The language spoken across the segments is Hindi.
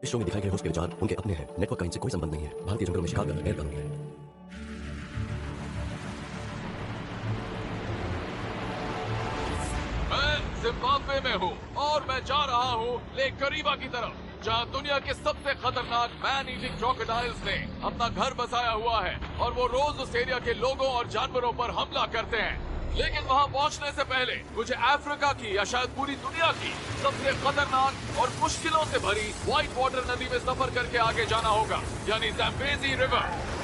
इस शो में दिखाए गए होस्ट के विचार उनके अपने हैं। नेटवर्क का इनसे कोई संबंध नहीं है। भारतीय जंगलों में शिकार करना गैर कानूनी है। मैं जिम्बाब्वे में हूँ और मैं जा रहा हूँ लेक करीबा की तरफ, जहाँ दुनिया के सबसे खतरनाक मैन ईटिंग क्रोकोडाइल्स ने अपना घर बसाया हुआ है और वो रोज उस एरिया के लोगों और जानवरों पर हमला करते हैं। लेकिन वहाँ पहुँचने से पहले मुझे अफ्रीका की या शायद पूरी दुनिया की सबसे खतरनाक और मुश्किलों से भरी व्हाइट वाटर नदी में सफर करके आगे जाना होगा, यानी ज़ैम्बेज़ी रिवर।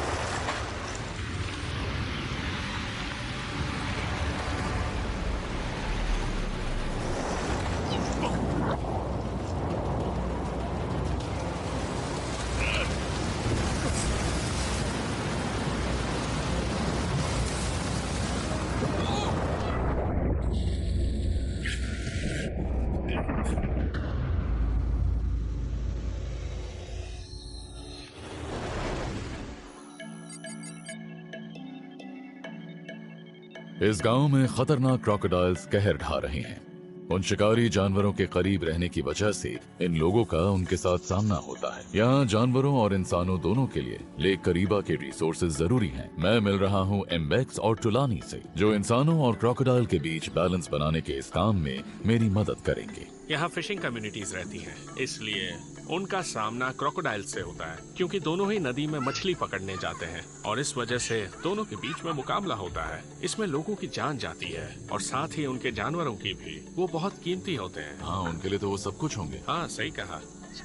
इस गांव में खतरनाक क्रोकोडाइल्स कहर ढा रहे हैं। उन शिकारी जानवरों के करीब रहने की वजह से इन लोगों का उनके साथ सामना होता है। यहाँ जानवरों और इंसानों दोनों के लिए लेक करीबा के रिसोर्सेज जरूरी हैं। मैं मिल रहा हूँ एम्बेक्स और टुलानी से, जो इंसानों और क्रोकोडाइल के बीच बैलेंस बनाने के इस काम में मेरी मदद करेंगे। यहाँ फिशिंग कम्युनिटीज रहती हैं, इसलिए उनका सामना क्रोकोडाइल से होता है, क्योंकि दोनों ही नदी में मछली पकड़ने जाते हैं और इस वजह से दोनों के बीच में मुकाबला होता है। इसमें लोगों की जान जाती है और साथ ही उनके जानवरों की भी। वो बहुत कीमती होते हैं। हाँ, उनके लिए तो वो सब कुछ होंगे। हाँ, सही कहा।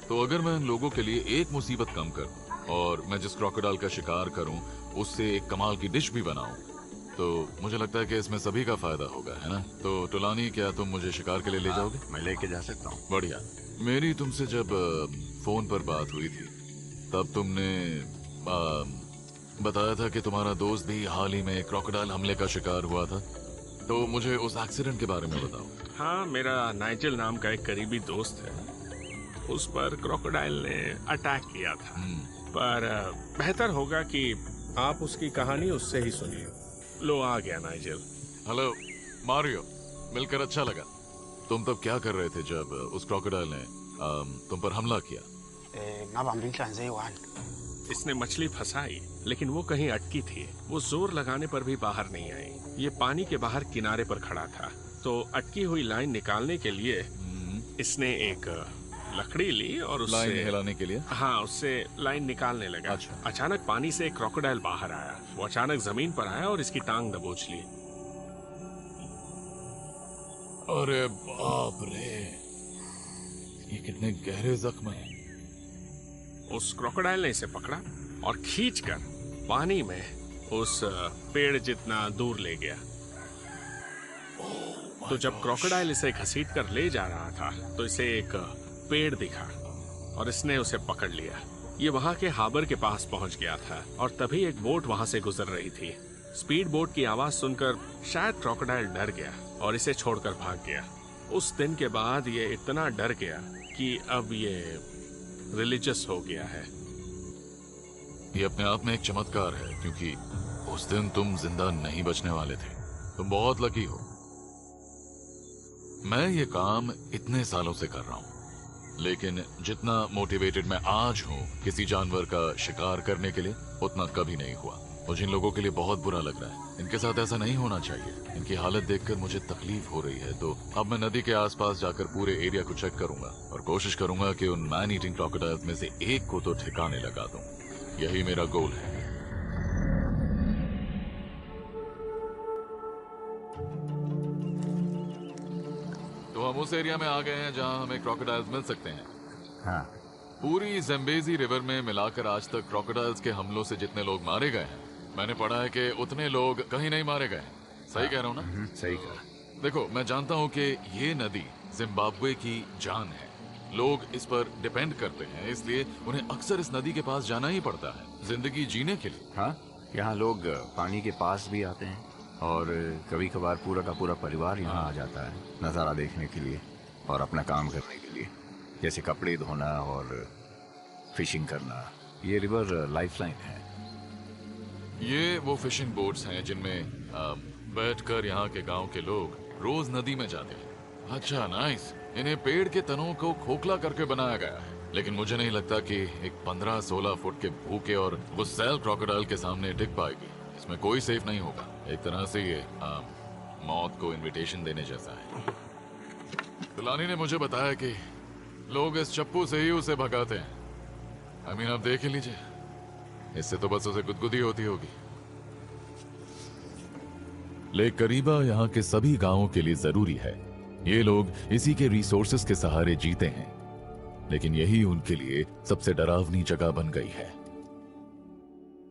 तो अगर मैं इन लोगों के लिए एक मुसीबत कम करूं और मैं जिस क्रोकोडाइल का शिकार करूं उससे एक कमाल की डिश भी बनाऊं, तो मुझे लगता है कि इसमें सभी का फायदा होगा, है ना? तो टुलानी, क्या तुम मुझे शिकार के लिए ले जाओगे? मैं लेके जा सकता हूँ। बढ़िया। मेरी तुमसे जब फोन पर बात हुई थी तब तुमने बताया था कि तुम्हारा दोस्त भी हाल ही में क्रोकोडाइल हमले का शिकार हुआ था। तो मुझे उस एक्सीडेंट के बारे में बताओ। हाँ, मेरा नाइजेल नाम का एक करीबी दोस्त है। उस पर क्रोकोडाइल ने अटैक किया था। पर बेहतर होगा कि आप उसकी कहानी उससे ही सुनिए। लो, आ गया नाइजेल। हेलो मारियो, मिलकर अच्छा लगा। तुम तब क्या कर रहे थे जब उस क्रोकोडाइल ने तुम पर हमला किया? इसने मछली फंसाई, लेकिन वो कहीं अटकी थी। वो जोर लगाने पर भी बाहर नहीं आई। ये पानी के बाहर किनारे पर खड़ा था, तो अटकी हुई लाइन निकालने के लिए इसने एक लकड़ी ली और उससे लाइन हिलाने के लिए? हाँ, उससे लाइन निकालने लगा। अच्छा। अचानक पानी से एक क्रोकोडाइल बाहर आया। वो अचानक जमीन पर आया और इसकी टांग दबोच ली। अरे बाप रे, ये कितने गहरे जख्म हैं। उस क्रोकोडाइल ने इसे पकड़ा और खींचकर पानी में उस पेड़ जितना दूर ले गया। तो जब क्रोकोडाइल इसे घसीट कर ले जा रहा था तो इसे एक पेड़ दिखा और इसने उसे पकड़ लिया। ये वहां के हार्बर के पास पहुंच गया था और तभी एक बोट वहां से गुजर रही थी। स्पीड बोट की आवाज सुनकर शायद क्रोकोडाइल डर गया और इसे छोड़कर भाग गया। उस दिन के बाद ये इतना डर गया कि अब ये रिलीजियस हो गया है। ये अपने आप में एक चमत्कार है, क्योंकि उस दिन तुम जिंदा नहीं बचने वाले थे। तुम बहुत लकी हो। मैं ये काम इतने सालों से कर रहा हूं, लेकिन जितना मोटिवेटेड मैं आज हूं किसी जानवर का शिकार करने के लिए, उतना कभी नहीं हुआ। मुझे इन लोगों के लिए बहुत बुरा लग रहा है। इनके साथ ऐसा नहीं होना चाहिए। इनकी हालत देखकर मुझे तकलीफ हो रही है। तो अब मैं नदी के आसपास जाकर पूरे एरिया को चेक करूंगा और कोशिश करूंगा कि उन मैन ईटिंग क्रोकोडाइल्स में से एक को तो ठिकाने लगा दूं। यही मेरा गोल है। तो हम उस एरिया में आ गए हैं जहां हमें क्रोकोडाइल्स मिल सकते हैं। हाँ, पूरी ज़ैम्बेज़ी रिवर में मिलाकर आज तक क्रोकोडाइल्स के हमलों से जितने लोग मारे गए हैं, मैंने पढ़ा है कि उतने लोग कहीं नहीं मारे गए हैं। सही कह रहा हूँ ना? सही कहा। देखो, मैं जानता हूँ कि ये नदी जिम्बाब्वे की जान है। लोग इस पर डिपेंड करते हैं, इसलिए उन्हें अक्सर इस नदी के पास जाना ही पड़ता है जिंदगी जीने के लिए। हाँ, यहाँ लोग पानी के पास भी आते हैं और कभी कभार पूरा का पूरा परिवार यहाँ आ जाता है नज़ारा देखने के लिए और अपना काम करने के लिए, जैसे कपड़े धोना और फिशिंग करना। ये रिवर लाइफलाइन है। ये वो फिशिंग बोट्स हैं जिनमें बैठकर यहाँ के गांव के लोग रोज नदी में जाते हैं। अच्छा, नाइस। इन्हें पेड़ के तनों को खोखला करके बनाया गया है। लेकिन मुझे नहीं लगता कि एक 15-16 फुट के भूखे और गुस्सैल क्रोकोडाइल के सामने टिक पाएगी। इसमें कोई सेफ नहीं होगा। एक तरह से ये मौत को इनविटेशन देने जैसा है। तुलानी ने मुझे बताया कि लोग इस चप्पू से ही उसे भगाते हैं। आप देख ही लीजिए, इससे तो बस उसे गुदगुदी होती होगी। लेक करीबा यहाँ के सभी गांवों के लिए जरूरी है। ये लोग इसी के रिसोर्सेस के सहारे जीते हैं, लेकिन यही उनके लिए सबसे डरावनी जगह बन गई है।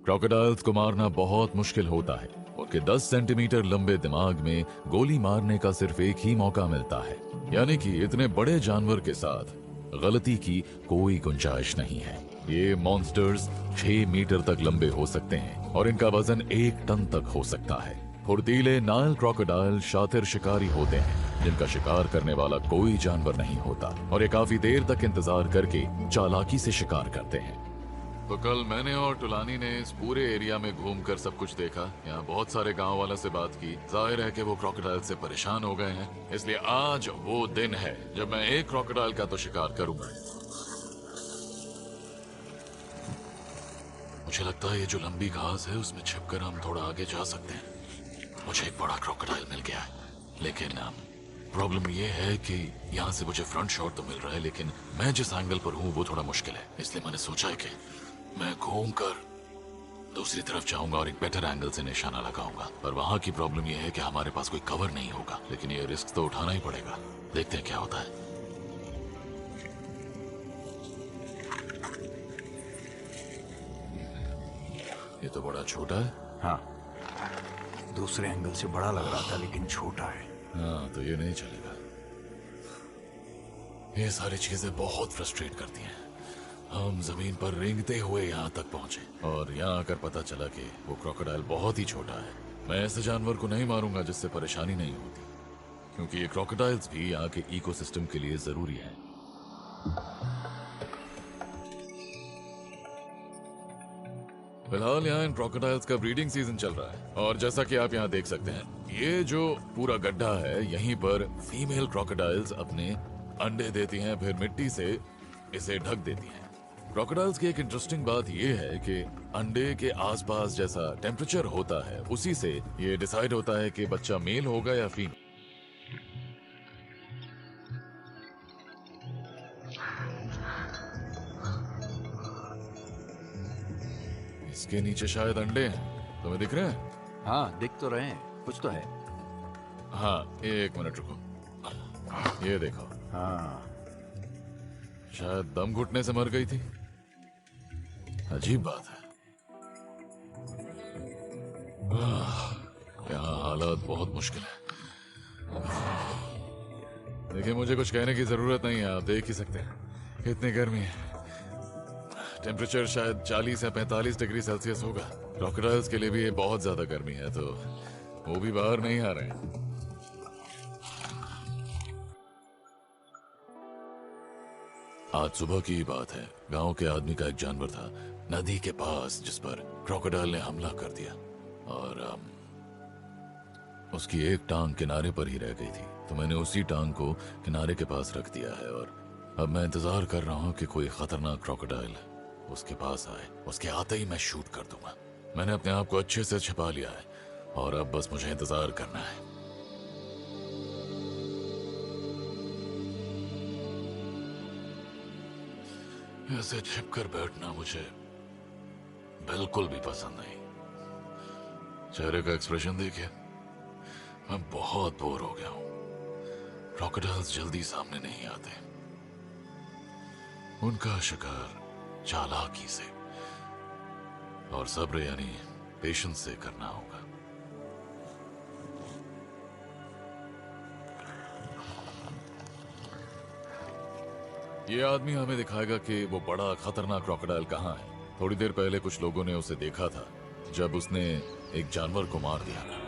क्रोकोडाइल्स को मारना बहुत मुश्किल होता है। उनके 10 सेंटीमीटर लंबे दिमाग में गोली मारने का सिर्फ एक ही मौका मिलता है, यानी कि इतने बड़े जानवर के साथ गलती की कोई गुंजाइश नहीं है। ये मॉन्स्टर्स 6 मीटर तक लंबे हो सकते हैं और इनका वजन 1 टन तक हो सकता है। फुर्तीले नाइल क्रोकोडाइल शातिर शिकारी होते हैं जिनका शिकार करने वाला कोई जानवर नहीं होता, और ये काफी देर तक इंतजार करके चालाकी से शिकार करते हैं। तो कल मैंने और टुलानी ने इस पूरे एरिया में घूमकर सब कुछ देखा। यहाँ बहुत सारे गांव वालों से बात की। जाहिर है कि वो क्रोकोडाइल से परेशान हो गए हैं, इसलिए आज वो दिन है जब मैं एक क्रोकोडाइल का तो शिकार करूंगा। मुझे लगता है ये जो लंबी घास है उसमें छिपकर हम थोड़ा आगे जा सकते हैं। मुझे एक बड़ा क्रोकोडाइल मिल गया है, लेकिन प्रॉब्लम ये है कि यहाँ से मुझे फ्रंट शॉट तो मिल रहा है, लेकिन मैं जिस एंगल पर हूँ वो थोड़ा मुश्किल है। इसलिए मैंने सोचा है कि मैं घूमकर दूसरी तरफ जाऊंगा और एक बेटर एंगल से निशाना लगाऊंगा। पर वहां की प्रॉब्लम यह है कि हमारे पास कोई कवर नहीं होगा, लेकिन ये रिस्क तो उठाना ही पड़ेगा। देखते हैं क्या होता है। ये तो बड़ा छोटा है। हाँ, दूसरे एंगल से बड़ा लग रहा था लेकिन छोटा है। हाँ, तो ये नहीं चलेगा। ये सारी चीजें बहुत फ्रस्ट्रेट करती हैं। हम जमीन पर रेंगते हुए यहाँ तक पहुंचे और यहाँ आकर पता चला कि वो क्रोकोडाइल बहुत ही छोटा है। मैं ऐसे जानवर को नहीं मारूंगा जिससे परेशानी नहीं होती, क्योंकि ये क्रोकोडाइल्स भी यहाँ के इकोसिस्टम के लिए जरूरी है। फिलहाल यहाँ इन क्रोकोडाइल्स का ब्रीडिंग सीजन चल रहा है, और जैसा कि आप यहाँ देख सकते हैं, ये जो पूरा गड्ढा है यहीं पर फीमेल क्रोकोडाइल्स अपने अंडे देती हैं, फिर मिट्टी से इसे ढक देती हैं। क्रोकोडाइल्स की एक इंटरेस्टिंग बात यह है कि अंडे के आसपास जैसा टेम्परेचर होता है उसी से ये डिसाइड होता है कि बच्चा मेल होगा या फीमेल। इसके नीचे शायद अंडे हैं, तुम्हें दिख रहे हैं? हाँ, दिख तो रहे हैं, कुछ तो है। हाँ, एक मिनट रुको, ये देखो। हाँ, शायद दम घुटने से मर गई थी। अजीब बात है। यहाँ हालात बहुत मुश्किल है। देखिए, मुझे कुछ कहने की जरूरत नहीं है, आप देख ही सकते हैं कितनी गर्मी है। टेम्परेचर शायद 40 या 45 डिग्री सेल्सियस होगा। क्रोकोडाइल्स के लिए भी ये बहुत ज्यादा गर्मी है, तो वो भी बाहर नहीं आ रहे हैं। आज सुबह की ही बात है। गांव के आदमी का एक जानवर था नदी के पास जिस पर क्रोकोडाइल ने हमला कर दिया, और उसकी एक टांग किनारे पर ही रह गई थी। तो मैंने उसी टांग को किनारे के पास रख दिया है, और अब मैं इंतजार कर रहा हूं कि कोई खतरनाक क्रोकोडाइल उसके पास आए। उसके आते ही मैं शूट कर दूंगा। मैंने अपने आप को अच्छे से छिपा लिया है, और अब बस मुझे इंतजार करना है। ऐसे छिपकर बैठना मुझे बिल्कुल भी पसंद नहीं। चेहरे का एक्सप्रेशन देखिए, मैं बहुत बोर हो गया हूं। क्रोकोडाइल्स जल्दी सामने नहीं आते। उनका शिकार चालाकी से और सब्र यानी पेशेंस से करना होगा। ये आदमी हमें दिखाएगा कि वो बड़ा खतरनाक क्रोकोडाइल कहाँ है। थोड़ी देर पहले कुछ लोगों ने उसे देखा था जब उसने एक जानवर को मार दिया था।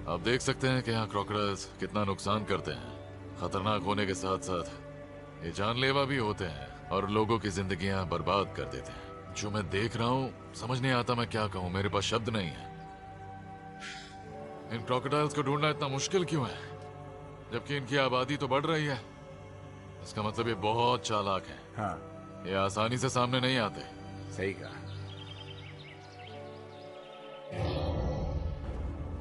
आप देख सकते हैं कि यहाँ क्रोकोडाइल्स कितना नुकसान करते हैं। खतरनाक होने के साथ साथ ये जानलेवा भी होते हैं और लोगों की जिंदगियां बर्बाद कर देते हैं। जो मैं देख रहा हूँ समझ नहीं आता मैं क्या कहूँ, मेरे पास शब्द नहीं है। इन क्रोकोडाइल्स को ढूंढना इतना मुश्किल क्यों है, जबकि इनकी आबादी तो बढ़ रही है? इसका मतलब ये बहुत चालाक है। हाँ, ये आसानी से सामने नहीं आते। सही कहा।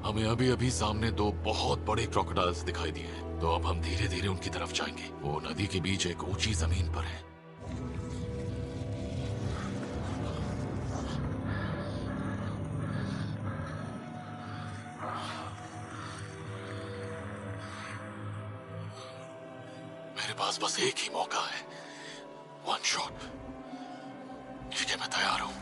हमें अभी अभी सामने दो बहुत बड़े क्रोकोडाइल्स दिखाई दिए हैं, तो अब हम धीरे धीरे उनकी तरफ जाएंगे। वो नदी के बीच एक ऊंची जमीन पर है। मेरे पास बस एक ही मौका है, वन शॉट। ठीक है, मैं तैयार हूं।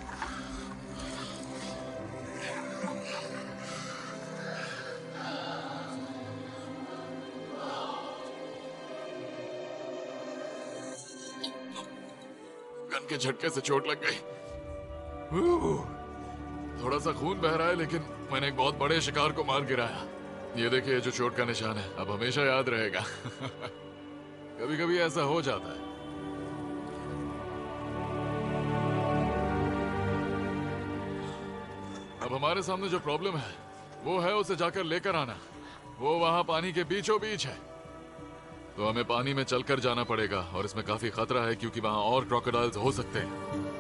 गन के झटके से चोट लग गई। थोड़ा सा खून बह रहा है, लेकिन मैंने एक बहुत बड़े शिकार को मार गिराया। ये देखिए, जो चोट का निशान है, अब हमेशा याद रहेगा। कभी कभी ऐसा हो जाता है। अब हमारे सामने जो प्रॉब्लम है वो है उसे जाकर लेकर आना। वो वहां पानी के बीचों बीच है, तो हमें पानी में चलकर जाना पड़ेगा, और इसमें काफी खतरा है क्योंकि वहां और क्रोकोडाइल्स हो सकते हैं।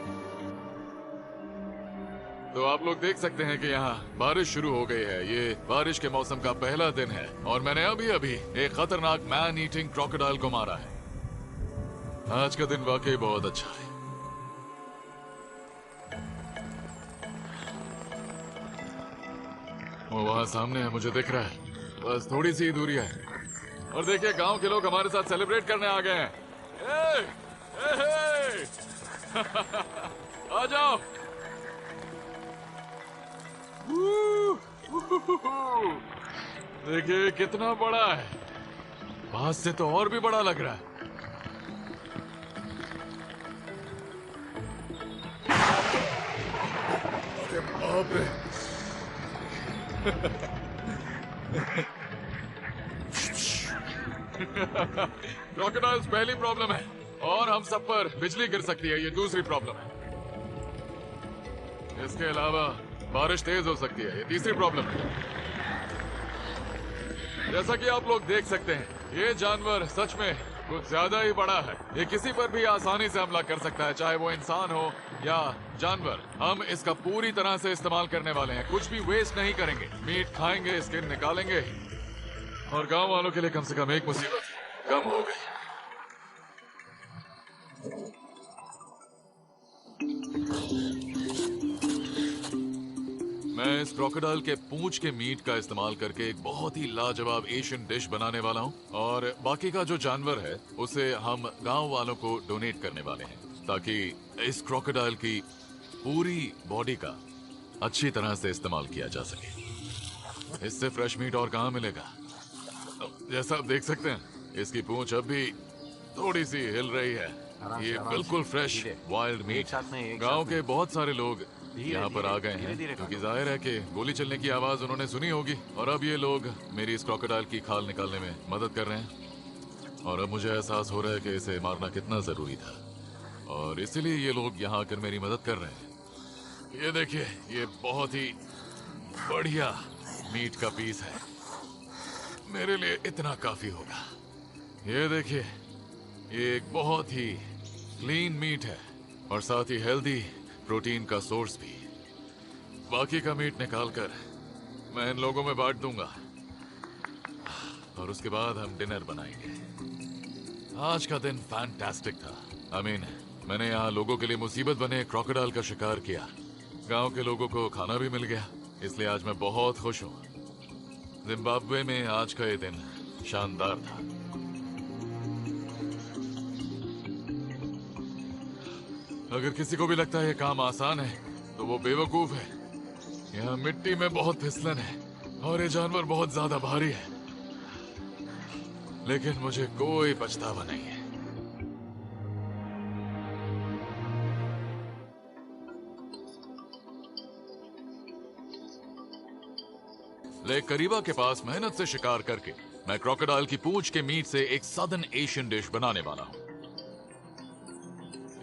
तो आप लोग देख सकते हैं कि यहाँ बारिश शुरू हो गई है। ये बारिश के मौसम का पहला दिन है, और मैंने अभी अभी एक खतरनाक मैन ईटिंग क्रोकोडाइल को मारा है। आज का दिन वाकई बहुत अच्छा है। वो वहां सामने है, मुझे दिख रहा है। बस थोड़ी सी दूरी है। और देखिए, गांव के लोग हमारे साथ सेलिब्रेट करने आ गए हैं। आ जाओ। देखिए कितना बड़ा है, पास से तो और भी बड़ा लग रहा है। अरे बाप रे। क्रोकोडाइल्स पहली प्रॉब्लम है, और हम सब पर बिजली गिर सकती है, ये दूसरी प्रॉब्लम है। इसके अलावा बारिश तेज हो सकती है, ये तीसरी प्रॉब्लम है। जैसा कि आप लोग देख सकते हैं, ये जानवर सच में कुछ ज्यादा ही बड़ा है। ये किसी पर भी आसानी से हमला कर सकता है, चाहे वो इंसान हो या जानवर। हम इसका पूरी तरह से इस्तेमाल करने वाले हैं, कुछ भी वेस्ट नहीं करेंगे। मीट खाएंगे, स्किन निकालेंगे, और गांव वालों के लिए कम से कम एक मुसीबत कम हो गई। मैं इस क्रोकोडाइल के पूंछ के मीट का इस्तेमाल करके एक बहुत ही लाजवाब एशियन डिश बनाने वाला हूं, और बाकी का जो जानवर है उसे हम गांव वालों को डोनेट करने वाले हैं, ताकि इस क्रोकोडाइल की पूरी बॉडी का अच्छी तरह से इस्तेमाल किया जा सके। इससे फ्रेश मीट और कहां मिलेगा। जैसा आप देख सकते हैं, इसकी पूंछ अब भी थोड़ी सी हिल रही है। ये बिल्कुल फ्रेश वाइल्ड मीट। गांव के बहुत सारे लोग यहाँ पर आ गए हैं, क्योंकि जाहिर है कि गोली चलने की आवाज उन्होंने सुनी होगी, और अब ये लोग मेरी इस क्रोकोडाइल की खाल निकालने में मदद कर रहे हैं। और अब मुझे एहसास हो रहा है कि इसे मारना कितना जरूरी था, और इसीलिए ये लोग यहाँ आकर मेरी मदद कर रहे हैं। ये देखिए, ये बहुत ही बढ़िया मीट का पीस है, मेरे लिए इतना काफी होगा। ये देखिए, ये एक बहुत ही क्लीन मीट है, और साथ ही हेल्दी प्रोटीन का सोर्स भी। बाकी का मीट निकालकर मैं इन लोगों में बांट दूंगा, और उसके बाद हम डिनर बनाएंगे। आज का दिन फैंटास्टिक था। मैंने यहाँ लोगों के लिए मुसीबत बने क्रोकोडाइल का शिकार किया। गांव के लोगों को खाना भी मिल गया, इसलिए आज मैं बहुत खुश हूँ। जिम्बाब्वे में आज का ये दिन शानदार था। अगर किसी को भी लगता है ये काम आसान है, तो वो बेवकूफ है। यहाँ मिट्टी में बहुत फिसलन है, और ये जानवर बहुत ज्यादा भारी है, लेकिन मुझे कोई पछतावा नहीं है। लेक करीबा के पास मेहनत से शिकार करके मैं क्रोकोडाइल की पूंछ के मीट से एक सदर्न एशियन डिश बनाने वाला हूँ।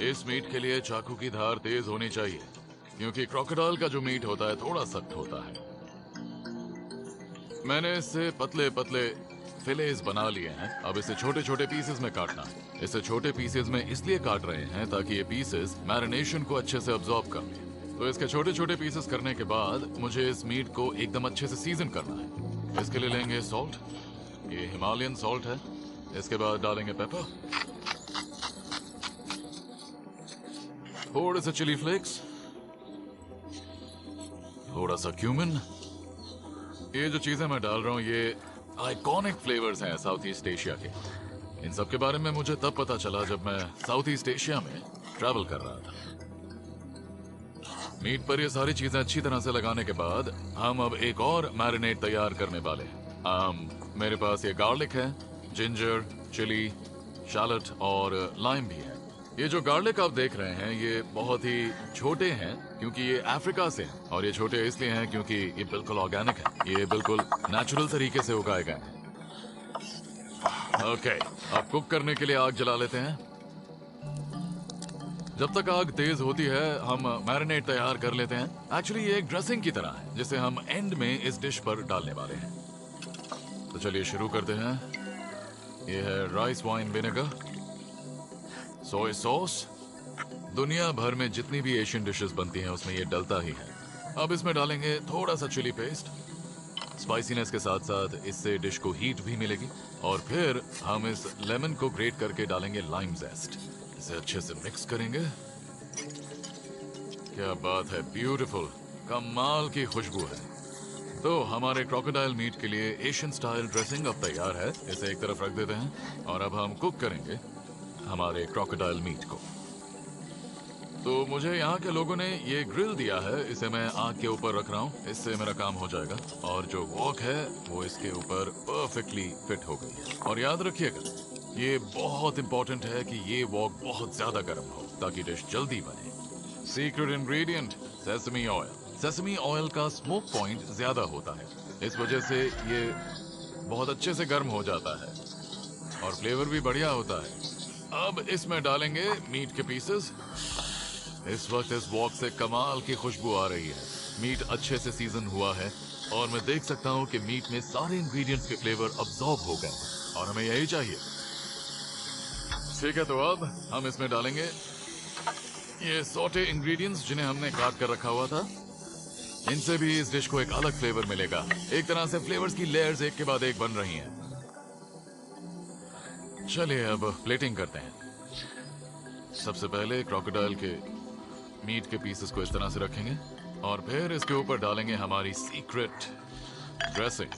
इस मीट के लिए चाकू की धार तेज होनी चाहिए, क्योंकि क्रोकोडाइल का जो मीट होता है थोड़ा सख्त होता है। मैंने इससे पतले पतले फिलेस बना लिए हैं। अब इसे छोटे छोटे पीसेस में काटना है। इसे छोटे पीसेस में इसलिए काट रहे हैं ताकि ये पीसेस मैरिनेशन को अच्छे से अब्सॉर्ब कर लें। तो इसके छोटे छोटे पीसेस करने के बाद मुझे इस मीट को एकदम अच्छे से सीजन करना है। इसके लिए लेंगे सॉल्ट, ये हिमालयन सॉल्ट है। इसके बाद डालेंगे पेपर, थोड़े से चिली फ्लेक्स, थोड़ा सा क्यूमिन। ये जो चीजें मैं डाल रहा हूँ ये आइकॉनिक फ्लेवर्स हैं साउथ ईस्ट एशिया के। इन सब के बारे में मुझे तब पता चला जब मैं साउथ ईस्ट एशिया में ट्रैवल कर रहा था। मीट पर ये सारी चीजें अच्छी तरह से लगाने के बाद हम अब एक और मैरिनेट तैयार करने वाले हैं। मेरे पास ये गार्लिक है, जिंजर, चिली, शैलट और लाइम भी है। ये जो गार्लिक आप देख रहे हैं ये बहुत ही छोटे हैं क्योंकि ये अफ्रीका से हैं, और ये छोटे इसलिए हैं क्योंकि ये बिल्कुल ऑर्गेनिक है। ये बिल्कुल नेचुरल तरीके से उगाए गए हैं। ओके, अब कुक करने के लिए आग जला लेते हैं। जब तक आग तेज होती है हम मैरिनेट तैयार कर लेते हैं। एक्चुअली ये एक ड्रेसिंग की तरह है जिसे हम एंड में इस डिश पर डालने वाले हैं। तो चलिए शुरू करते हैं। ये है rice wine vinegar, soya sauce. दुनिया भर में जितनी भी एशियन डिशेस बनती हैं उसमें ये डलता ही है। अब इसमें डालेंगे थोड़ा सा चिली पेस्ट। स्पाइसीनेस के साथ साथ इससे डिश को हीट भी मिलेगी। और फिर हम इस लेमन को ग्रेट करके डालेंगे लाइम जेस्ट। इसे अच्छे से मिक्स करेंगे। क्या बात है, ब्यूटीफुल, कमाल की खुशबू है। तो हमारे क्रोकोडाइल मीट के लिए एशियन स्टाइल ड्रेसिंग अब तैयार है। इसे एक तरफ रख देते हैं और अब हम कुक करेंगे हमारे क्रोकोडाइल मीट को। तो मुझे यहाँ के लोगों ने ये ग्रिल दिया है, इसे मैं आग के ऊपर रख रहा हूँ। इससे मेरा काम हो जाएगा। और जो वॉक है वो इसके ऊपर परफेक्टली फिट हो गई है। और याद रखिएगा ये बहुत इंपॉर्टेंट है कि ये वॉक बहुत ज्यादा गर्म हो ताकि डिश जल्दी बने। Secret ingredient sesame oil. Sesame oil का स्मोक पॉइंट ज्यादा होता है, इस वजह से ये बहुत अच्छे से गर्म हो जाता है और फ्लेवर भी बढ़िया होता है। अब इसमें डालेंगे मीट के पीसेस। इस वक्त इस वॉक से कमाल की खुशबू आ रही है। मीट अच्छे से सीजन हुआ है और मैं देख सकता हूँ कि मीट में सारे इंग्रेडिएंट्स के फ्लेवर अब्सॉर्ब हो गए और हमें यही चाहिए। ठीक है, तो अब हम इसमें डालेंगे ये सॉटे इंग्रेडिएंट्स जिन्हें हमने काट कर रखा हुआ था। इनसे भी इस डिश को एक अलग फ्लेवर मिलेगा। एक तरह से फ्लेवर्स की लेयर्स एक के बाद एक बन रही हैं। चलिए अब प्लेटिंग करते हैं। सबसे पहले क्रोकोडाइल के मीट के पीसेस को इस तरह से रखेंगे और फिर इसके ऊपर डालेंगे हमारी सीक्रेट ड्रेसिंग।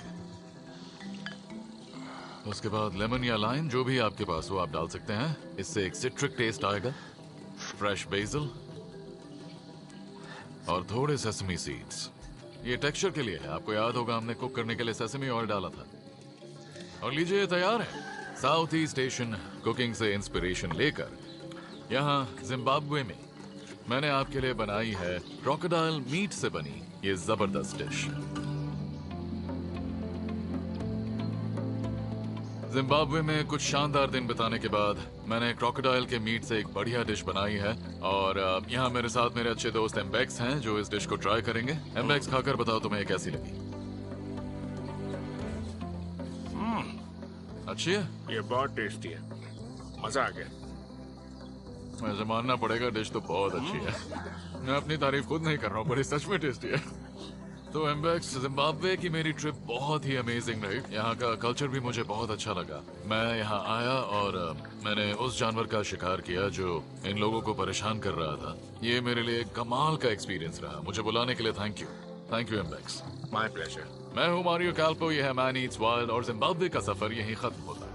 उसके बाद लेमन या लाइम जो भी आपके पास हो आप डाल सकते हैं। इससे एक सिट्रिक टेस्ट आएगा। फ्रेश बेसिल और थोड़े सेसमी सीड्स। ये टेक्सचर के लिए है। आपको याद होगा हमने कुक करने के लिए सेसमी ऑयल डाला था। और लीजिए ये तैयार है। साउथ ईस्ट एशियन कुकिंग से इंस्पिरेशन लेकर यहाँ जिम्बाब्वे में मैंने आपके लिए बनाई है क्रोकोडाइल मीट से बनी ये जबरदस्त डिश। जिम्बाब्वे में कुछ शानदार दिन बिताने के बाद मैंने क्रोकोडाइल के मीट से एक बढ़िया डिश बनाई है। और यहाँ मेरे साथ मेरे अच्छे दोस्त एम्बेक्स हैं जो इस डिश को ट्राई करेंगे। एम्बेक्स खाकर बताओ तुम्हें ये कैसी लगी। अच्छी है? ये बहुत टेस्टी है, मजा आ गया। मुझे मानना पड़ेगा डिश तो बहुत अच्छी है। मैं अपनी तारीफ खुद नहीं कर रहा हूँ, बड़ी सच में टेस्टी है। तो एम्बेक्स, जिम्बाब्वे की मेरी ट्रिप बहुत ही अमेजिंग रही। यहाँ का कल्चर भी मुझे बहुत अच्छा लगा। मैं यहाँ आया और मैंने उस जानवर का शिकार किया जो इन लोगों को परेशान कर रहा था। ये मेरे लिए कमाल का एक्सपीरियंस रहा। मुझे बुलाने के लिए थैंक यू एम्बेक्स। My pleasure. मैं हूँ मारियो कैल्पो, ये है मैन ईट्स वाइल्ड और जिम्बाब्वे का सफर यहीं खत्म होता है।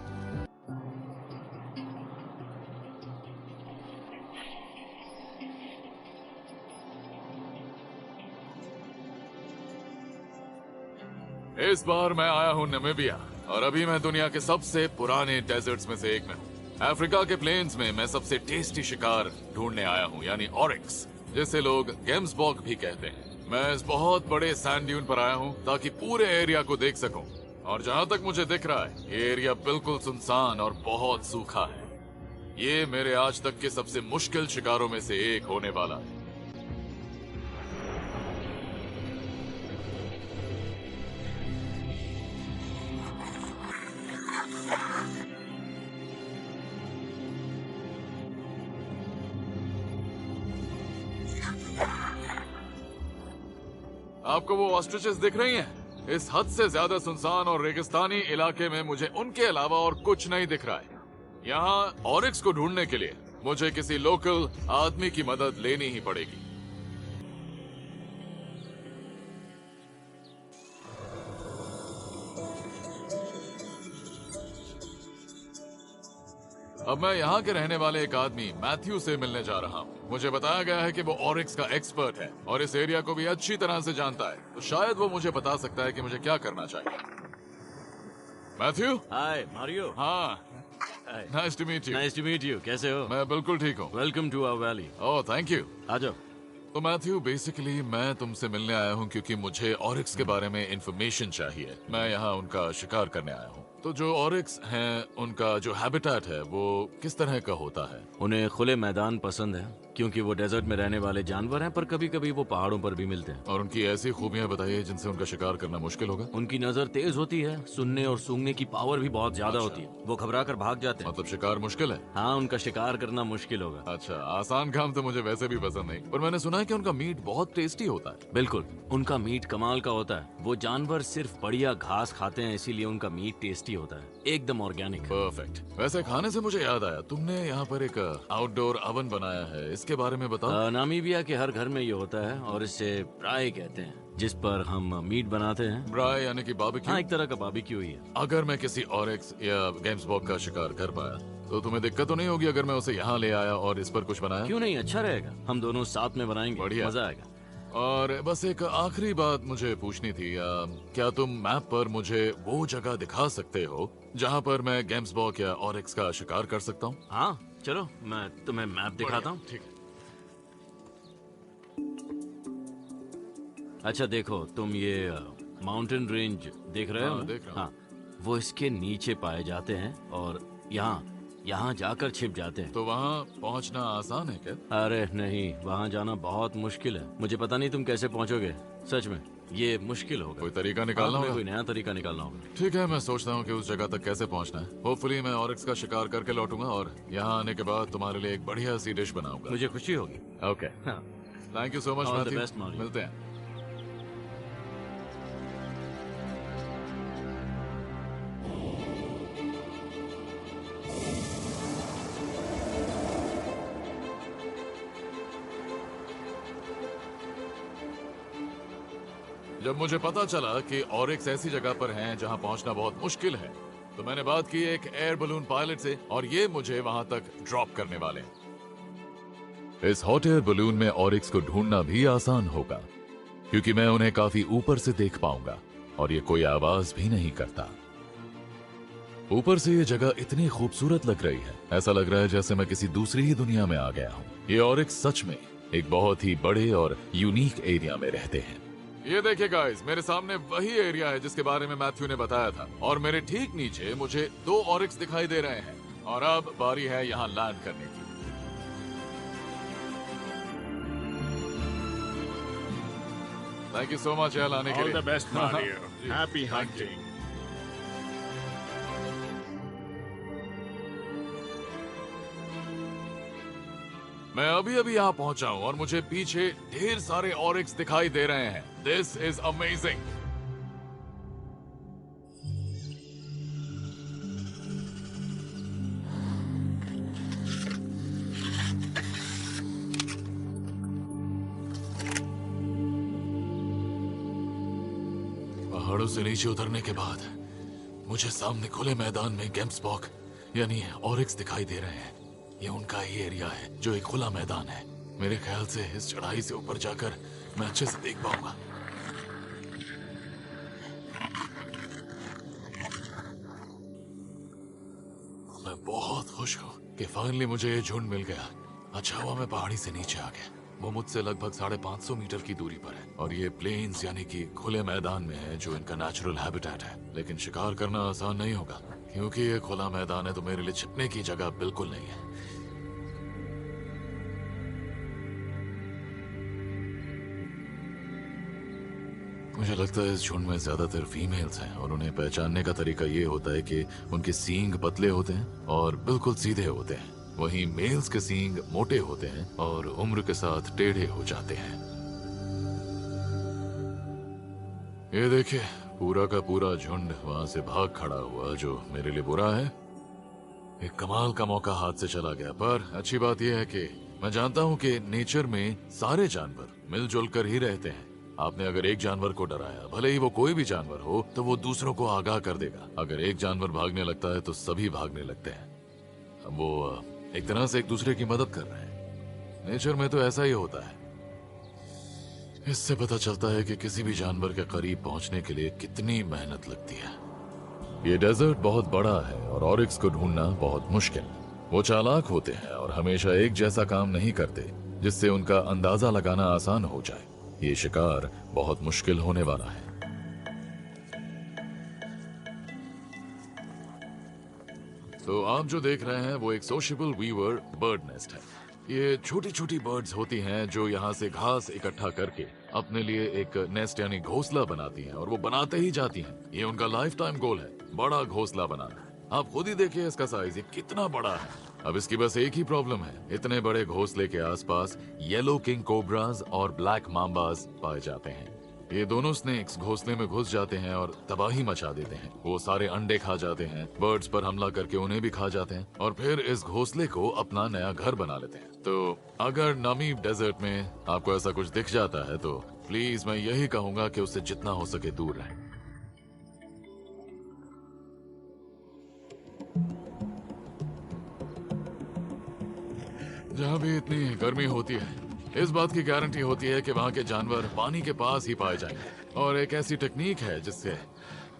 इस बार मैं आया हूँ नामीबिया और अभी मैं दुनिया के सबसे पुराने डेजर्ट्स में से एक में हूँ। अफ्रीका के प्लेन्स में मैं सबसे टेस्टी शिकार ढूंढने आया हूँ, यानी ऑरिक्स, जिसे लोग गेम्सबॉग भी कहते हैं। मैं इस बहुत बड़े सैंड ड्यून पर आया हूँ ताकि पूरे एरिया को देख सकूं। और जहाँ तक मुझे दिख रहा है ये एरिया बिल्कुल सुनसान और बहुत सूखा है। ये मेरे आज तक के सबसे मुश्किल शिकारों में से एक होने वाला है। आपको वो ऑस्ट्रिचेस दिख रही हैं? इस हद से ज्यादा सुनसान और रेगिस्तानी इलाके में मुझे उनके अलावा और कुछ नहीं दिख रहा है। यहाँ ऑरिक्स को ढूंढने के लिए मुझे किसी लोकल आदमी की मदद लेनी ही पड़ेगी। अब मैं यहाँ के रहने वाले एक आदमी मैथ्यू से मिलने जा रहा हूँ। मुझे बताया गया है कि वो ऑरिक्स का एक्सपर्ट है और इस एरिया को भी अच्छी तरह से जानता है, तो शायद वो मुझे बता सकता है कि मुझे क्या करना चाहिए। मैथ्यू। Hi Mario. हाँ, nice to meet you. Nice to meet you. कैसे हो? मैं बिल्कुल ठीक हूँ। Welcome to our valley. Oh thank you. आ जाओ। तो मैथ्यू, बेसिकली मैं तुमसे मिलने आया हूँ क्योंकि मुझे ऑरिक्स के बारे में इंफॉर्मेशन चाहिए। मैं यहाँ उनका शिकार करने आया हूँ। तो जो ऑरिक्स हैं, उनका जो हैबिटेट है वो किस तरह का होता है? उन्हें खुले मैदान पसंद है क्योंकि वो डेजर्ट में रहने वाले जानवर हैं, पर कभी कभी वो पहाड़ों पर भी मिलते हैं। और उनकी ऐसी खूबियां बताइए जिनसे उनका शिकार करना मुश्किल होगा। उनकी नजर तेज होती है, सुनने और सूंघने की पावर भी बहुत ज्यादा होती है। वो घबरा कर भाग जाते हैं। मतलब शिकार मुश्किल है? हाँ, उनका शिकार करना मुश्किल होगा। अच्छा, आसान काम तो मुझे वैसे भी पसंद नहीं, पर मैंने सुना है कि उनका मीट बहुत टेस्टी होता है। बिल्कुल, उनका मीट कमाल का होता है। वो जानवर सिर्फ बढ़िया घास खाते हैं, इसीलिए उनका मीट टेस्टी होता है, एकदम ऑर्गेनिक। परफेक्ट। वैसे खाने से मुझे याद आया, तुमने यहाँ पर एक आउटडोर अवन बनाया है, इसके बारे में बताओ। नामीबिया के हर घर में ये होता है और इसे ब्राई कहते हैं, जिस पर हम मीट बनाते हैं। ब्राई यानी कि बारबेक्यू? हाँ, एक तरह का बारबेक्यू ही है। अगर मैं किसी ऑरिक्स या गेम्सबॉक का शिकार कर पाया तो तुम्हें दिक्कत तो नहीं होगी अगर मैं उसे यहाँ ले आया और इस पर कुछ बनाया? क्यों नहीं, अच्छा रहेगा। हम दोनों साथ में बनाएंगे, बढ़िया। मजा आएगा। और बस एक आखिरी बात मुझे पूछनी थी, क्या तुम मैप पर मुझे वो जगह दिखा सकते हो जहाँ पर मैं गेम्सबॉक या ऑरिक्स का शिकार कर सकता हूँ? हाँ चलो, मैं तुम्हें मैप दिखाता हूँ। ठीक है। अच्छा देखो, तुम ये माउंटेन रेंज देख रहे हो हाँ, ना? देख रहा हूँ। हाँ, वो इसके नीचे पाए जाते हैं और यहाँ जाकर छिप जाते हैं। तो वहाँ पहुँचना आसान है क्या? अरे नहीं, वहाँ जाना बहुत मुश्किल है। मुझे पता नहीं तुम कैसे पहुँचोगे, सच में ये मुश्किल होगा। कोई तरीका निकालना हमें होगा? कोई नया तरीका निकालना होगा। ठीक है, मैं सोचता हूँ कि उस जगह तक कैसे पहुँचना है। होपफुली मैं ऑरिक्स का शिकार करके लौटूंगा और यहाँ आने के बाद तुम्हारे लिए एक बढ़िया सी डिश बनाऊंगा। मुझे खुशी होगी। ओके, हाँ। Thank you so much All the Matthew. best, Mario. मिलते हैं। जब मुझे पता चला कि ऑरिक्स ऐसी जगह पर हैं जहां पहुंचना बहुत मुश्किल है, तो मैंने बात की एक एयर बलून पायलट से और ये मुझे वहां तक ड्रॉप करने वाले हैं। इस हॉट एयर बलून में ऑरिक्स को ढूंढना भी आसान होगा क्योंकि मैं उन्हें काफी ऊपर से देख पाऊंगा और ये कोई आवाज भी नहीं करता। ऊपर से ये जगह इतनी खूबसूरत लग रही है, ऐसा लग रहा है जैसे मैं किसी दूसरी ही दुनिया में आ गया हूँ। ये ऑरिक्स सच में एक बहुत ही बड़े और यूनिक एरिया में रहते हैं। ये देखिए गाइस, मेरे सामने वही एरिया है जिसके बारे में मैथ्यू ने बताया था और मेरे ठीक नीचे मुझे 2 ऑरिक्स दिखाई दे रहे हैं और अब बारी है यहाँ लैंड करने की। थैंक यू सो मच यार लाने के ऑल लिए। The best Mario. जी, हैप्पी thank you। हंटिंग। मैं अभी अभी यहाँ पहुंचा हूँ और मुझे पीछे ढेर सारे ऑरिक्स दिखाई दे रहे हैं। This is amazing. पहाड़ों से नीचे उतरने के बाद मुझे सामने खुले मैदान में गेम्सबॉक यानी ऑरिक्स दिखाई दे रहे हैं। ये उनका ही एरिया है जो एक खुला मैदान है। मेरे ख्याल से इस चढ़ाई से ऊपर जाकर मैं अच्छे से देख पाऊंगा। मैं बहुत खुश हूँ कि फाइनली मुझे ये झुंड मिल गया। अच्छा हुआ मैं पहाड़ी से नीचे आ गया। वो मुझसे लगभग 550 मीटर की दूरी पर है और ये प्लेन्स यानी कि खुले मैदान में है जो इनका नेचुरल हैबिटेट है। लेकिन शिकार करना आसान नहीं होगा क्योंकि ये खुला मैदान है, तो मेरे लिए छिपने की जगह बिल्कुल नहीं है। मुझे लगता है इस झुंड में ज्यादातर फीमेल्स हैं और उन्हें पहचानने का तरीका ये होता है कि उनके सींग पतले होते हैं और बिल्कुल सीधे होते हैं। वहीं मेल्स के सींग मोटे होते हैं और उम्र के साथ टेढ़े हो जाते हैं। ये देखिए, पूरा का पूरा झुंड वहां से भाग खड़ा हुआ, जो मेरे लिए बुरा है। एक कमाल का मौका हाथ से चला गया, पर अच्छी बात यह है कि मैं जानता हूँ कि नेचर में सारे जानवर मिलजुल कर ही रहते हैं। आपने अगर एक जानवर को डराया, भले ही वो कोई भी जानवर हो, तो वो दूसरों को आगाह कर देगा। अगर एक जानवर भागने लगता है तो सभी भागने लगते हैं। वो एक तरह से एक दूसरे की मदद कर रहे हैं। नेचर में तो ऐसा ही होता है। इससे पता चलता है कि किसी भी जानवर के करीब पहुंचने के लिए कितनी मेहनत लगती है। ये डेजर्ट बहुत बड़ा है और ऑरिक्स को ढूंढना बहुत मुश्किल। वो चालाक होते हैं और हमेशा एक जैसा काम नहीं करते, जिससे उनका अंदाजा लगाना आसान हो जाए। ये शिकार बहुत मुश्किल होने वाला है। तो आप जो देख रहे हैं वो एक सोशेबल वीवर बर्ड नेस्ट है। ये छोटी छोटी बर्ड्स होती हैं जो यहाँ से घास इकट्ठा करके अपने लिए एक नेस्ट यानी घोंसला बनाती हैं, और वो बनाते ही जाती हैं। ये उनका लाइफ टाइम गोल है, बड़ा घोंसला बनाना। आप खुद ही देखिए इसका साइज, ये कितना बड़ा है। अब इसकी बस एक ही प्रॉब्लम है, इतने बड़े घोंसले के आसपास येलो किंग कोबराज और ब्लैक माम्बाज पाए जाते हैं। ये दोनों स्नेक्स घोंसले में घुस जाते हैं और तबाही मचा देते हैं। वो सारे अंडे खा जाते हैं, बर्ड्स पर हमला करके उन्हें भी खा जाते हैं, और फिर इस घोंसले को अपना नया घर बना लेते हैं। तो अगर नामीब डेजर्ट में आपको ऐसा कुछ दिख जाता है तो प्लीज मैं यही कहूंगा कि उससे जितना हो सके दूर रहें। जहाँ भी इतनी गर्मी होती है, इस बात की गारंटी होती है कि वहाँ के जानवर पानी के पास ही पाए जाएंगे। और एक ऐसी टेक्निक है जिससे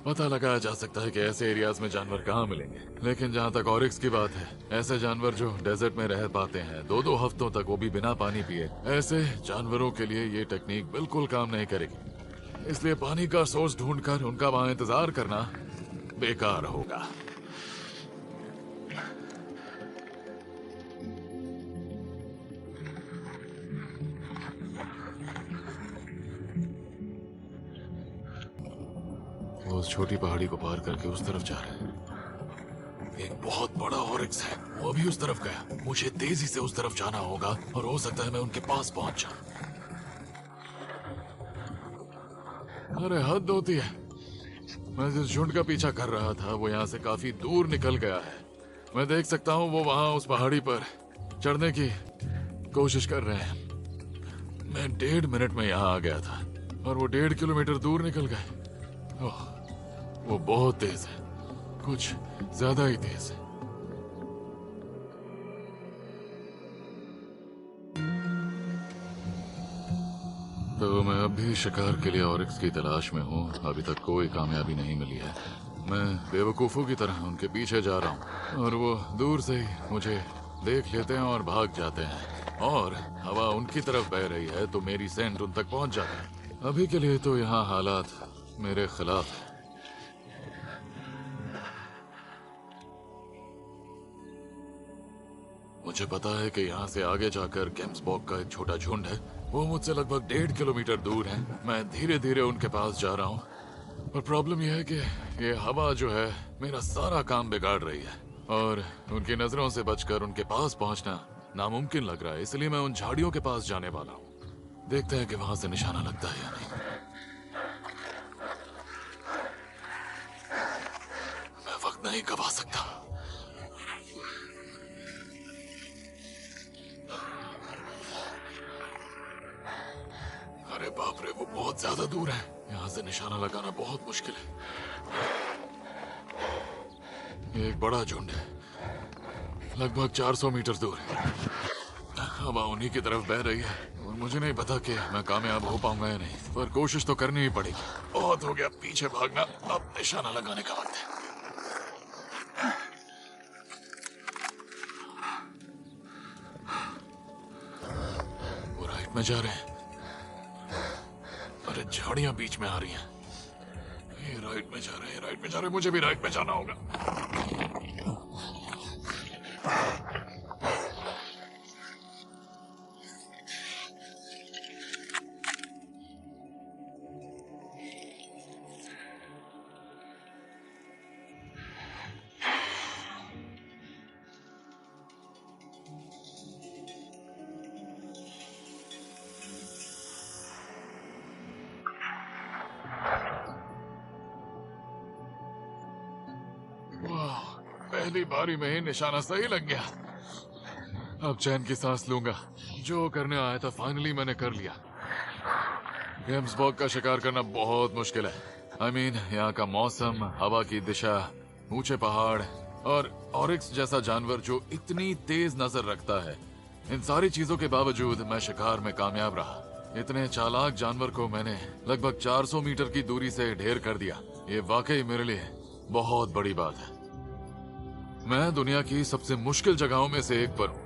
पता लगाया जा सकता है कि ऐसे एरियाज में जानवर कहाँ मिलेंगे। लेकिन जहाँ तक ऑरिक्स की बात है, ऐसे जानवर जो डेजर्ट में रह पाते हैं 2-2 हफ्तों तक, वो भी बिना पानी पिए, ऐसे जानवरों के लिए ये टेक्निक बिल्कुल काम नहीं करेगी। इसलिए पानी का सोर्स ढूंढकर उनका वहाँ इंतजार करना बेकार होगा। वो उस छोटी पहाड़ी को पार करके उस तरफ जा रहे हैं। एक बहुत बड़ा ऑरिक्स है, वो भी उस तरफ गया। मुझे तेजी से उस तरफ जाना होगा और हो सकता है मैं उनके पास पहुंच जाऊं। अरे हद होती है। मैं जिस झुंड का पीछा कर रहा था वो यहाँ से काफी दूर निकल गया है। मैं देख सकता हूँ वो वहां उस पहाड़ी पर चढ़ने की कोशिश कर रहे हैं। मैं 1.5 मिनट में यहाँ आ गया था और वो 1.5 किलोमीटर दूर निकल गए। ओह, वो बहुत तेज है, कुछ ज्यादा ही तेज है। तो मैं अब भी शिकार के लिए ऑरिक्स की तलाश में हूँ। अभी तक कोई कामयाबी नहीं मिली है। मैं बेवकूफों की तरह उनके पीछे जा रहा हूँ और वो दूर से ही मुझे देख लेते हैं और भाग जाते हैं। और हवा उनकी तरफ बह रही है तो मेरी सेंट उन तक पहुंच जाती है। अभी के लिए तो यहाँ हालात मेरे खिलाफ है। मुझे पता है कि यहाँ से आगे जाकर केम्सबॉक का एक छोटा झुंड है। वो मुझसे लगभग 1.5 किलोमीटर दूर है। मैं धीरे धीरे उनके पास जा रहा हूँ, पर प्रॉब्लम यह है कि ये हवा जो है मेरा सारा काम बिगाड़ रही है और उनकी नजरों से बचकर उनके पास पहुंचना नामुमकिन लग रहा है। इसलिए मैं उन झाड़ियों के पास जाने वाला हूँ। देखते हैं कि वहां से निशाना लगता है या नहीं। मैं वक्त नहीं गवा सकता। अरे बाप रे, वो बहुत ज्यादा दूर है। यहाँ से निशाना लगाना बहुत मुश्किल है। ये एक बड़ा झुंड है, लगभग 400 मीटर दूर है। हवा उन्हीं की तरफ बह रही है और मुझे नहीं पता कि मैं कामयाब हो पाऊंगा या नहीं, पर कोशिश तो करनी ही पड़ेगी। बहुत हो गया पीछे भागना, अब निशाना लगाने का वक्त है। वो राइट में जा रहे हैं। अरे झाड़ियां बीच में आ रही हैं। ये राइट में जा रहे हैं, राइट में जा रहे हैं। मुझे भी राइट में जाना होगा। पहली बारी में ही निशाना सही लग गया। अब चैन की सांस लूंगा। जो करने आया था फाइनली मैंने कर लिया। गेम्सबॉग का शिकार करना बहुत मुश्किल है। I mean, यहाँ का मौसम, हवा की दिशा, ऊंचे पहाड़ और ऑरिक्स जैसा जानवर जो इतनी तेज नजर रखता है, इन सारी चीजों के बावजूद मैं शिकार में कामयाब रहा। इतने चालाक जानवर को मैंने लगभग 400 मीटर की दूरी से ढेर कर दिया। ये वाकई मेरे लिए बहुत बड़ी बात है। मैं दुनिया की सबसे मुश्किल जगहों में से एक पर हूँ।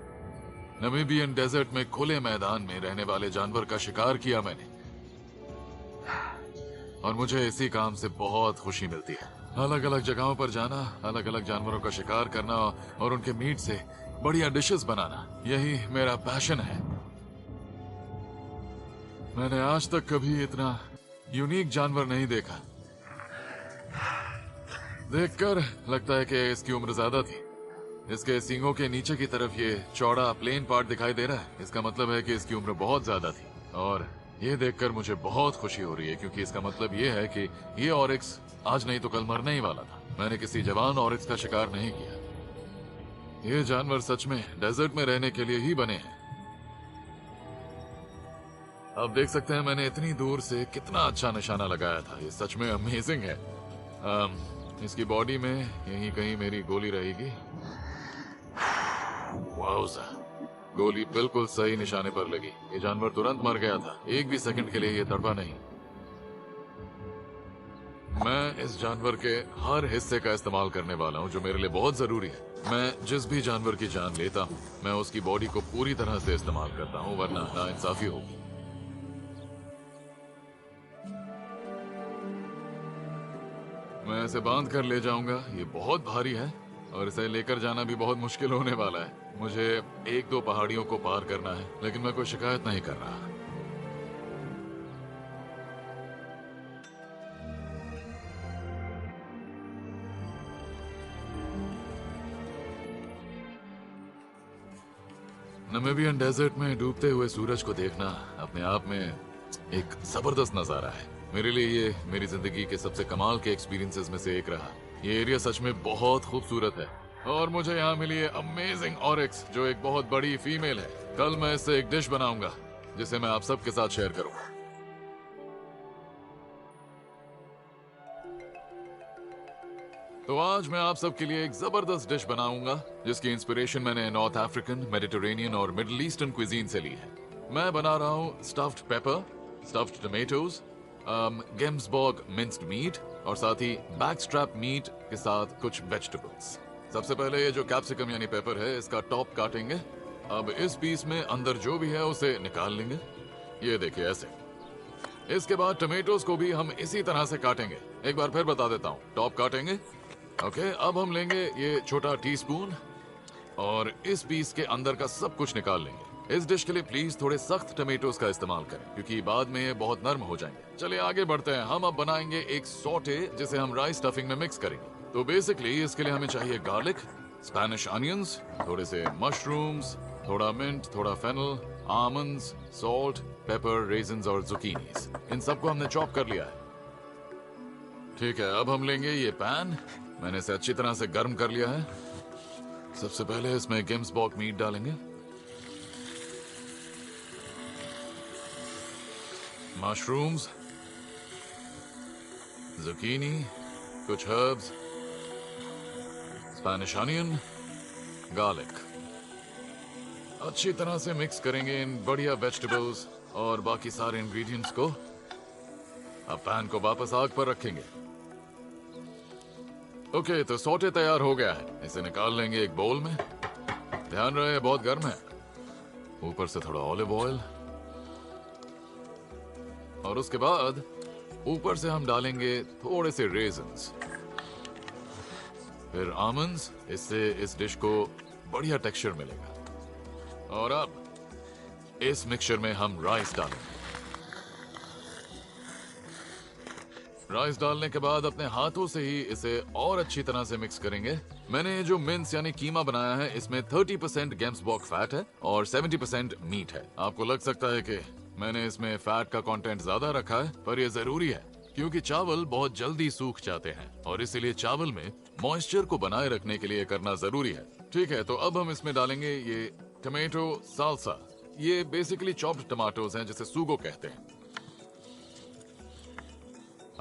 नमीबियन डेजर्ट में खुले मैदान में रहने वाले जानवर का शिकार किया मैंने, और मुझे इसी काम से बहुत खुशी मिलती है। अलग अलग जगहों पर जाना, अलग अलग जानवरों का शिकार करना और उनके मीट से बढ़िया डिशेस बनाना, यही मेरा पैशन है। मैंने आज तक कभी इतना यूनिक जानवर नहीं देखा। देखकर लगता है कि इसकी उम्र ज्यादा थी। इसके सींगों के नीचे की तरफ ये चौड़ा प्लेन पार्ट दिखाई दे रहा है। इसका मतलब है कि इसकी उम्र बहुत ज्यादा थी, और ये देखकर मुझे बहुत खुशी हो रही है, क्योंकि इसका मतलब ये है कि ये ऑरिक्स आज नहीं तो कल मरने ही वाला था। मैंने किसी जवान ऑरिक्स का शिकार नहीं किया। ये जानवर सच में डेजर्ट में रहने के लिए ही बने हैं। अब देख सकते हैं मैंने इतनी दूर से कितना अच्छा निशाना लगाया था। ये सच में अमेजिंग है। इसकी बॉडी में यहीं कहीं मेरी गोली रहेगी। वाउज़ा, गोली बिल्कुल सही निशाने पर लगी। ये जानवर तुरंत मर गया था। एक भी सेकंड के लिए ये तड़पा नहीं। मैं इस जानवर के हर हिस्से का इस्तेमाल करने वाला हूँ, जो मेरे लिए बहुत जरूरी है। मैं जिस भी जानवर की जान लेता हूँ, मैं उसकी बॉडी को पूरी तरह से इस्तेमाल करता हूँ, वरना नाइंसाफी होगी। मैं इसे बांध कर ले जाऊंगा। ये बहुत भारी है और इसे लेकर जाना भी बहुत मुश्किल होने वाला है। मुझे 1-2 पहाड़ियों को पार करना है, लेकिन मैं कोई शिकायत नहीं कर रहा। नमीबियन डेजर्ट में डूबते हुए सूरज को देखना अपने आप में एक जबरदस्त नजारा है। मेरे लिए ये मेरी जिंदगी के सबसे कमाल के एक्सपीरियंसेस में से एक रहा। ये एरिया सच में बहुत खूबसूरत है, और मुझे यहाँ मिली है अमेजिंग ऑरिक्स, जो एक बहुत बड़ी फीमेल है। कल मैं इससे एक डिश बनाऊंगा, जिसे मैं आप सबके साथ शेयर करूंगा। तो आज मैं आप सबके लिए एक जबरदस्त डिश बनाऊंगा, जिसकी इंस्पिरेशन मैंने नॉर्थ अफ्रीकन, मेडिटेरेनियन और मिडिल ईस्टर्न क्विजीन से ली है। मैं बना रहा हूँ stuffed pepper, stuffed tomatoes, gemsbok minced meat और साथ ही बैकस्ट्रैप मीट के साथ कुछ वेजिटेबल्स। सबसे पहले ये जो कैप्सिकम यानी पेपर है, इसका टॉप काटेंगे। अब इस पीस में अंदर जो भी है उसे निकाल लेंगे। ये देखिए ऐसे। इसके बाद टमेटोज को भी हम इसी तरह से काटेंगे। एक बार फिर बता देता हूँ, टॉप काटेंगे। ओके, अब हम लेंगे ये छोटा टीस्पून और इस पीस के अंदर का सब कुछ निकाल लेंगे। इस डिश के लिए प्लीज थोड़े सख्त टमेटोज का इस्तेमाल करें, क्योंकि बाद में ये बहुत नर्म हो जाएंगे। चलिए आगे बढ़ते हैं। हम अब बनाएंगे एक सॉटे, जिसे हम राइस स्टफिंग में मिक्स करेंगे। तो बेसिकली इसके लिए हमें चाहिए गार्लिक, स्पेनिश अनियंस, थोड़े से मशरूम्स, थोड़ा मिंट, थोड़ा fennel, almonds, salt, pepper, raisins और जुकीनीज। इन सबको हमने चॉप कर लिया है। ठीक है, अब हम लेंगे ये पैन। मैंने इसे अच्छी तरह से गर्म कर लिया है। सबसे पहले इसमें गेम्सबॉग मीट डालेंगे, मशरूम्स, जुकीनी, कुछ हर्ब्स, स्पेनिश अनियन, गार्लिक। अच्छी तरह से मिक्स करेंगे इन बढ़िया वेजिटेबल्स और बाकी सारे इंग्रेडिएंट्स को। अब पैन को वापस आग पर रखेंगे। ओके, तो सॉटे तैयार हो गया है। इसे निकाल लेंगे एक बाउल में। ध्यान रहे बहुत गर्म है। ऊपर से थोड़ा ऑलिव ऑयल, और उसके बाद ऊपर से हम डालेंगे थोड़े से रेजिन्स, फिर आमंड्स। इससे इस डिश को बढ़िया टेक्सचर मिलेगा। और अब इस मिक्सचर में हम राइस डालेंगे। राइस डालने के बाद अपने हाथों से ही इसे और अच्छी तरह से मिक्स करेंगे। मैंने ये जो मिंस यानी कीमा बनाया है, इसमें 30% गेम्सबॉग फैट है और 70% मीट है। आपको लग सकता है कि मैंने इसमें फैट का कंटेंट ज्यादा रखा है, पर यह जरूरी है क्योंकि चावल बहुत जल्दी सूख जाते हैं और इसीलिए चावल में मॉइस्चर को बनाए रखने के लिए करना जरूरी है। ठीक है, तो अब हम इसमें डालेंगे ये टमेटो साल्सा। ये बेसिकली चॉप्ड टमाटोज हैं जिसे सूगो कहते हैं।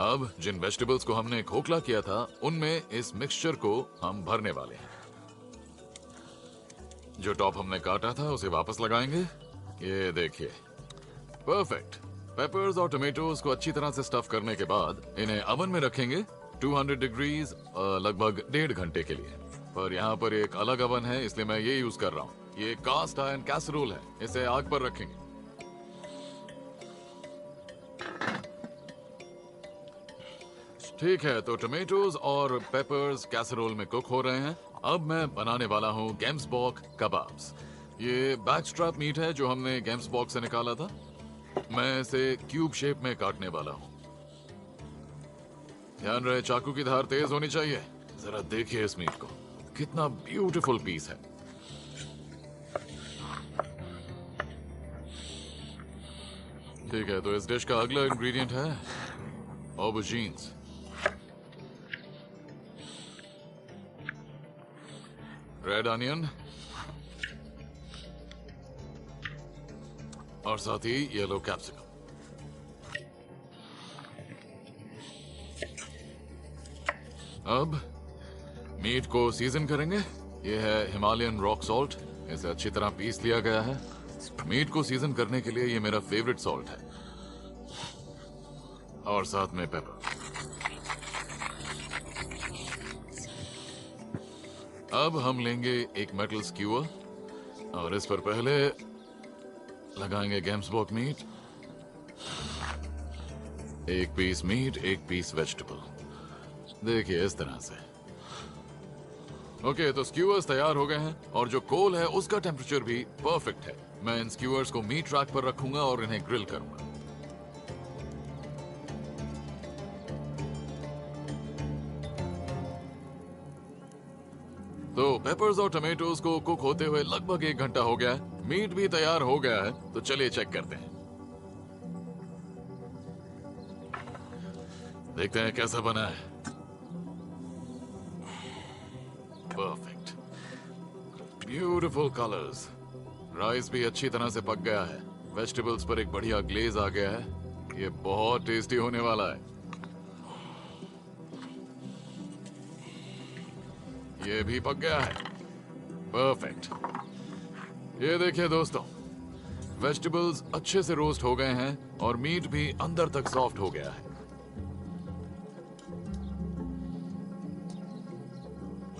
अब जिन वेजिटेबल्स को हमने खोखला किया था उनमें इस मिक्सचर को हम भरने वाले हैं। जो टॉप हमने काटा था उसे वापस लगाएंगे। ये देखिए, परफेक्ट। पेपर्स और टमेटोज को अच्छी तरह से स्टफ करने के बाद इन्हें अवन में रखेंगे 200 डिग्रीज लगभग 1.5 घंटे के लिए। पर यहाँ पर एक अलग अवन है, इसलिए मैं ये यूज कर रहा हूँ। ये कास्ट आयरन कैसरोल है, इसे आग पर रखेंगे। ठीक है, तो टमेटोज और पेपर्स कैसरोल में कुक हो रहे हैं। अब मैं बनाने वाला हूँ गेम्सबॉक कबाब्स। ये बैकस्ट्रैप मीट है जो हमने गेम्सबॉक से निकाला था। मैं इसे क्यूब शेप में काटने वाला हूँ। ध्यान रहे चाकू की धार तेज होनी चाहिए। जरा देखिए इस मीट को, कितना ब्यूटीफुल पीस है। ठीक है, तो इस डिश का अगला इंग्रेडिएंट है ऑबजीन्स। रेड अनियन और साथ ही येलो कैप्सिकम। अब मीट को सीजन करेंगे। यह है हिमालयन रॉक सॉल्ट, इसे अच्छी तरह पीस लिया गया है। मीट को सीजन करने के लिए ये मेरा फेवरेट सॉल्ट है। और साथ में पेपर। अब हम लेंगे एक मेटल स्क्यूअर और इस पर पहले लगाएंगे गेम्सबॉक मीट। एक पीस मीट, एक पीस वेजिटेबल। देखिए इस तरह से। ओके, तो स्क्यूअर्स तैयार हो गए हैं और जो कोल है उसका टेम्परेचर भी परफेक्ट है। मैं इन स्क्यूअर्स को मीट रैक पर रखूंगा और इन्हें ग्रिल करूंगा। तो पेपर्स और टमेटोज को कुक होते हुए लगभग 1 घंटा हो गया है। मीट भी तैयार हो गया है, तो चलिए चेक करते हैं। देखते हैं कैसा बना है। Perfect, beautiful colours. राइस भी अच्छी तरह से पक गया है। वेजिटेबल्स पर एक बढ़िया ग्लेज आ गया है। ये बहुत टेस्टी होने वाला है। ये भी पक गया है। परफेक्ट। ये देखिए दोस्तों, वेजिटेबल्स अच्छे से रोस्ट हो गए हैं और मीट भी अंदर तक सॉफ्ट हो गया है।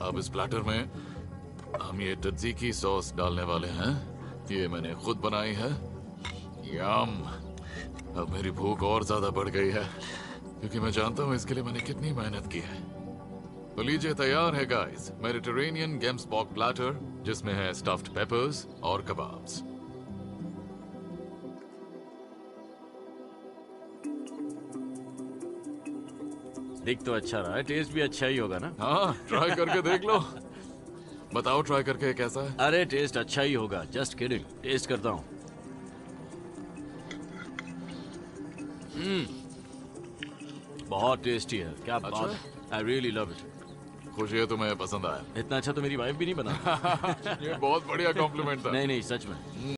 अब इस प्लेटर में हम ये तज़ीकी सॉस डालने वाले हैं। ये मैंने खुद बनाई है। यम। अब मेरी भूख और ज्यादा बढ़ गई है क्योंकि मैं जानता हूं इसके लिए मैंने कितनी मेहनत की है। तो लीजिए, तैयार है गाइस मेडिटेरेनियन गेम्सबॉक प्लेटर, जिसमें है स्टफ्ड पेपर्स और कबाब्स। दिख तो अच्छा रहा है, टेस्ट भी अच्छा ही होगा ना? हाँ, ट्राई करके देख लो। बताओ ट्राई करके कैसा है? अरे टेस्ट अच्छा ही होगा, जस्ट किडिंग। टेस्ट करता हूँ। बहुत टेस्टी है। क्या अच्छा बात है। I really love it. खुशी है तुम्हें पसंद आया। इतना अच्छा तो मेरी वाइफ भी नहीं बना। ये बहुत बढ़िया कॉम्प्लीमेंट था। नहीं नहीं, सच में।